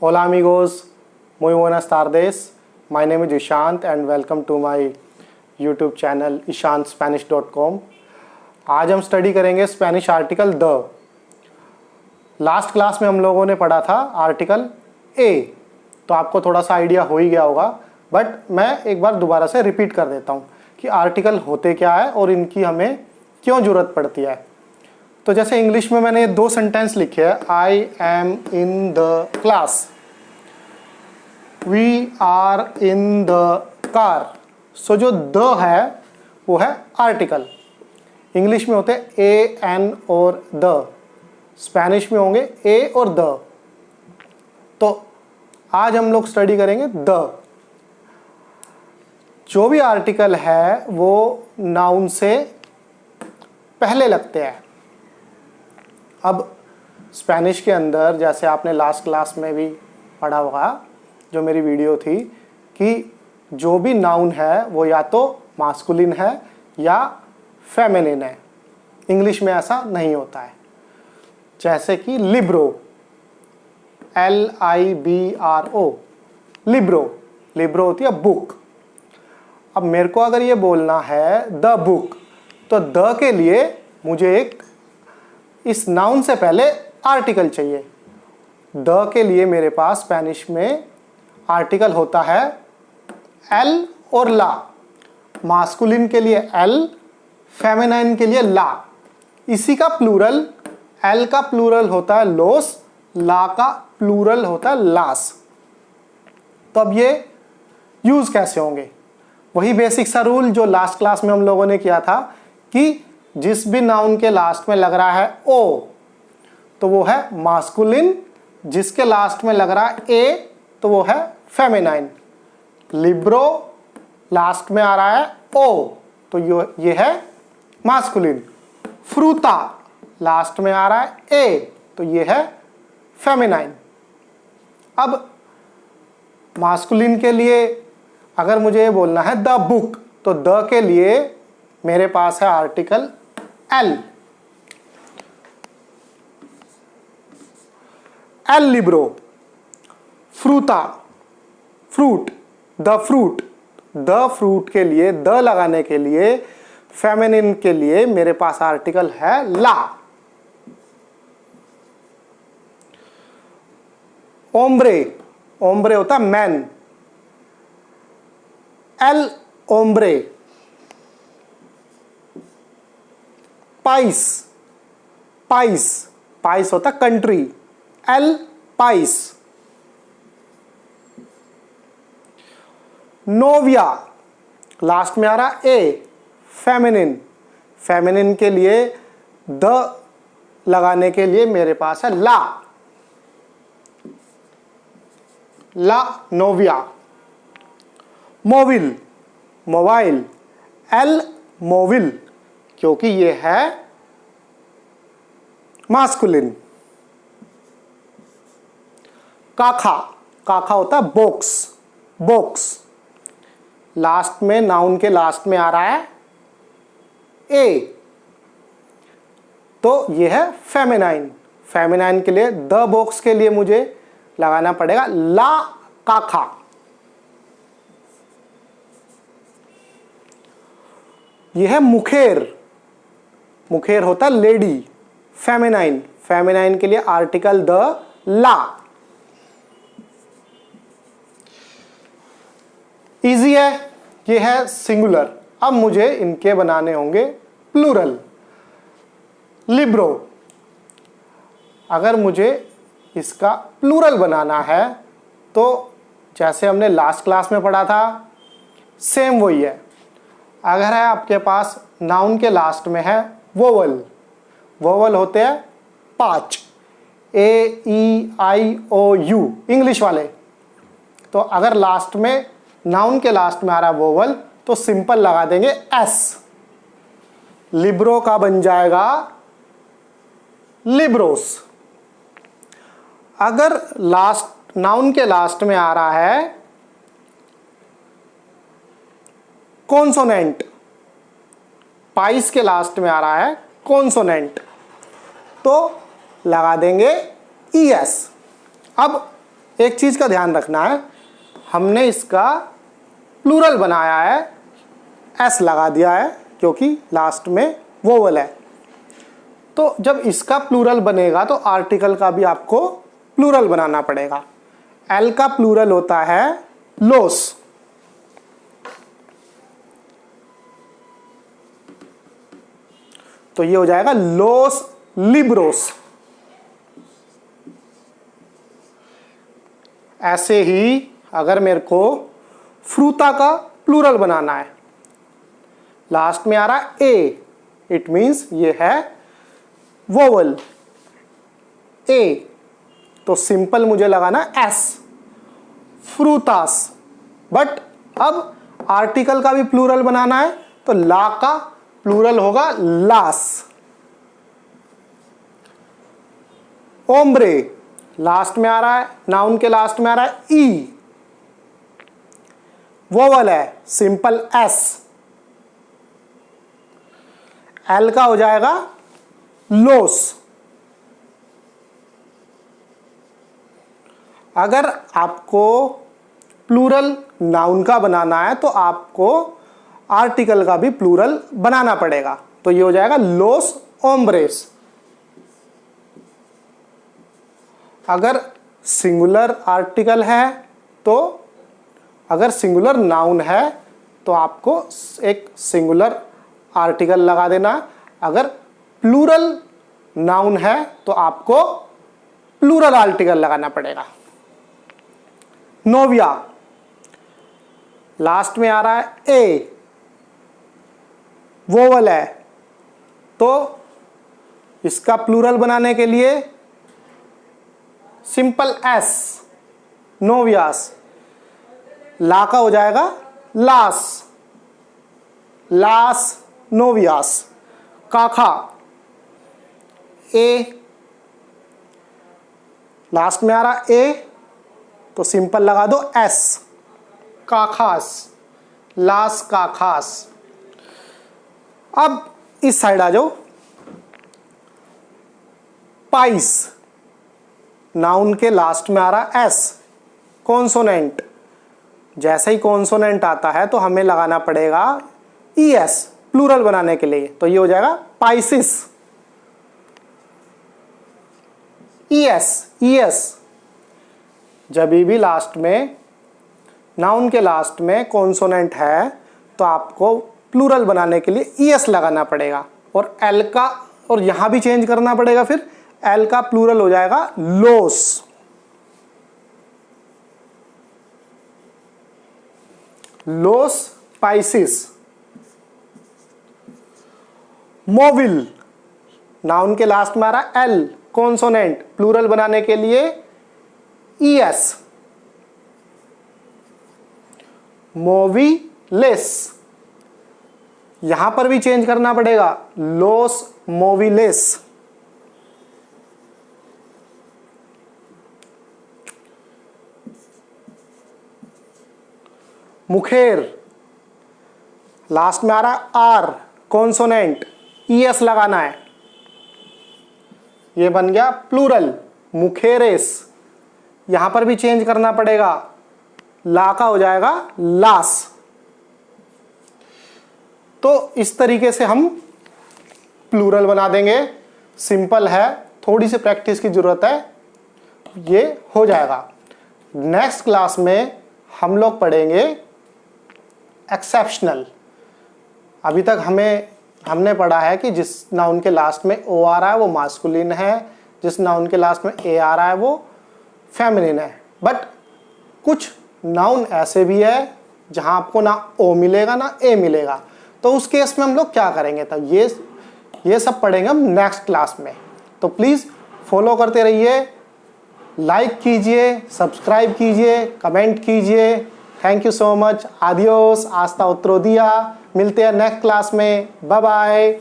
Hola amigos, muy buenas tardes. My name is Ishant and welcome to my YouTube channel ishanspanish.com. आज हम study करेंगे Spanish article the. Last class में हम लोगों ने पढ़ा था आर्टिकल ए, तो आपको थोड़ा सा आइडिया हो ही गया होगा, बट मैं एक बार दोबारा से रिपीट कर देता हूँ कि आर्टिकल होते क्या है और इनकी हमें क्यों ज़रूरत पड़ती है। तो जैसे इंग्लिश में मैंने 2 सेंटेंस लिखे हैं, I am in the class, we are in the car. So जो द है वो है आर्टिकल। इंग्लिश में होते हैं ए, एन और द, स्पेनिश में होंगे ए और द। तो आज हम लोग स्टडी करेंगे द। जो भी आर्टिकल है वो नाउन से पहले लगते हैं। अब स्पेनिश के अंदर जैसे आपने लास्ट क्लास में भी पढ़ा होगा, जो मेरी वीडियो थी, कि जो भी नाउन है वो या तो मास्कुलिन है या फेमिनिन है। इंग्लिश में ऐसा नहीं होता है। जैसे कि लिब्रो, LIBRO, लिब्रो, लिब्रो होती है बुक। अब मेरे को अगर ये बोलना है द बुक, तो द के लिए मुझे एक इस नाउन से पहले आर्टिकल चाहिए। द के लिए मेरे पास स्पेनिश में आर्टिकल होता है एल और ला। मास्कुलिन के लिए एल, फेमिनाइन के लिए ला। इसी का प्लूरल, एल का प्लूरल होता है लोस, ला का प्लूरल होता है लास। तो अब ये यूज कैसे होंगे? वही बेसिक सा रूल जो लास्ट क्लास में हम लोगों ने किया था कि जिस भी नाउन के लास्ट में लग रहा है ओ, तो वो है मास्कुलिन। जिसके लास्ट में लग रहा है ए, तो वो है फेमिनाइन। लिब्रो लास्ट में आ रहा है ओ, तो ये है मास्कुलिन। फ्रूता लास्ट में आ रहा है ए, तो ये है फेमिनाइन। अब मास्कुलिन के लिए अगर मुझे ये बोलना है द बुक, तो द के लिए मेरे पास है आर्टिकल एल, एल लिब्रो। फ्रूता, fruit, the fruit, the fruit के लिए द लगाने के लिए फेमिनिन के लिए मेरे पास आर्टिकल है ला। ओम्ब्रे, ओम्ब्रे होता है man, L ombre. Price, price, price होता है कंट्री, एल पाइस। नोविया लास्ट में आ रहा ए, फेमिनिन। फेमिनिन के लिए द लगाने के लिए मेरे पास है ला, ला नोविया। मोविल, मोबाइल, एल मोविल, क्योंकि ये है मास्कुलिन। काखा, काखा होता है बॉक्स, बॉक्स। लास्ट में नाउन के लास्ट में आ रहा है ए, तो ये है फेमिनाइन। फेमिनाइन के लिए द बॉक्स के लिए मुझे लगाना पड़ेगा ला काखा। यह है मुखेर, मुखेर होता है लेडी, फेमिनाइन। फेमिनाइन के लिए आर्टिकल द ला। इजी है, ये है सिंगुलर। अब मुझे इनके बनाने होंगे प्लूरल। लिब्रो, अगर मुझे इसका प्लूरल बनाना है तो जैसे हमने लास्ट क्लास में पढ़ा था सेम वही है। अगर है आपके पास नाउन के लास्ट में है वोवल, वोवल होते हैं 5, AEIOU इंग्लिश वाले। तो अगर लास्ट में नाउन के लास्ट में आ रहा है वोवल, तो सिंपल लगा देंगे एस। लिब्रो का बन जाएगा लिब्रोस। अगर लास्ट नाउन के लास्ट में आ रहा है कॉन्सोनेंट, पाइस के लास्ट में आ रहा है कॉन्सोनेंट, तो लगा देंगे ES। अब एक चीज़ का ध्यान रखना है, हमने इसका प्लूरल बनाया है, एस लगा दिया है क्योंकि लास्ट में वोवल है। तो जब इसका प्लूरल बनेगा तो आर्टिकल का भी आपको प्लूरल बनाना पड़ेगा। एल का प्लूरल होता है लोस, तो ये हो जाएगा लोस लिब्रोस। ऐसे ही अगर मेरे को फ्रूता का प्लूरल बनाना है, लास्ट में आ रहा है ए, इट मीन्स ये है वोवल ए, तो सिंपल मुझे लगाना एस, फ्रूतास। बट अब आर्टिकल का भी प्लूरल बनाना है तो ला का प्लूरल होगा लास। ओम्ब्रे लास्ट में आ रहा है, नाउन के लास्ट में आ रहा है ई, वोवल है सिंपल एस। एल का हो जाएगा लोस। अगर आपको प्लूरल नाउन का बनाना है तो आपको आर्टिकल का भी प्लूरल बनाना पड़ेगा, तो ये हो जाएगा लोस ओम्ब्रेस। अगर सिंगुलर आर्टिकल है तो, अगर सिंगुलर नाउन है तो आपको एक सिंगुलर आर्टिकल लगा देना। अगर प्लूरल नाउन है तो आपको प्लूरल आर्टिकल लगाना पड़ेगा। नोविया लास्ट में आ रहा है ए, वोवल है, तो इसका प्लूरल बनाने के लिए सिंपल एस, नोवियास। ला का हो जाएगा लास, लास नोवियास। काखा ए, लास्ट में आ रहा ए तो सिंपल लगा दो एस, काखास, लास काखास। अब इस साइड आ जाओ, पाइस, नाउन के लास्ट में आ रहा एस, कॉन्सोनेंट। जैसे ही कॉन्सोनेंट आता है तो हमें लगाना पड़ेगा ई एस प्लूरल बनाने के लिए, तो ये हो जाएगा पाइसिस, ई एस। जब भी लास्ट में, नाउन के लास्ट में कॉन्सोनेंट है तो आपको प्लूरल बनाने के लिए ई एस लगाना पड़ेगा। और एल का, और यहां भी चेंज करना पड़ेगा, फिर एल का प्लूरल हो जाएगा लोस। लोस पाइसिस। मोविल, नाउन के लास्ट में आ रहा है एल, कॉन्सोनेंट, प्लूरल बनाने के लिए ई एस, मोविलेस। यहां पर भी चेंज करना पड़ेगा, लोस मोविलेस। मुखेर, लास्ट में आ रहा है आर, कॉन्सोनेंट, ई एस लगाना है, ये बन गया प्लूरल, मुखेरेस। यहां पर भी चेंज करना पड़ेगा, ला का हो जाएगा लास। तो इस तरीके से हम प्लूरल बना देंगे। सिंपल है, थोड़ी सी प्रैक्टिस की जरूरत है, ये हो जाएगा। नेक्स्ट क्लास में हम लोग पढ़ेंगे एक्सेप्शनल। अभी तक हमने पढ़ा है कि जिस नाउन के लास्ट में ओ आ रहा है वो मास्कुलिन है, जिस नाउन के लास्ट में ए आ रहा है वो फेमिनिन है। बट कुछ नाउन ऐसे भी है जहां आपको ना ओ मिलेगा ना ए मिलेगा, तो उस केस में हम लोग क्या करेंगे, तब ये सब पढ़ेंगे हम नेक्स्ट क्लास में। तो प्लीज़ फॉलो करते रहिए, लाइक कीजिए, सब्सक्राइब कीजिए, कमेंट कीजिए। Thank you so much. आदियोस, आस्ता उत्तरोदिया। मिलते हैं नेक्स्ट क्लास में। Bye bye.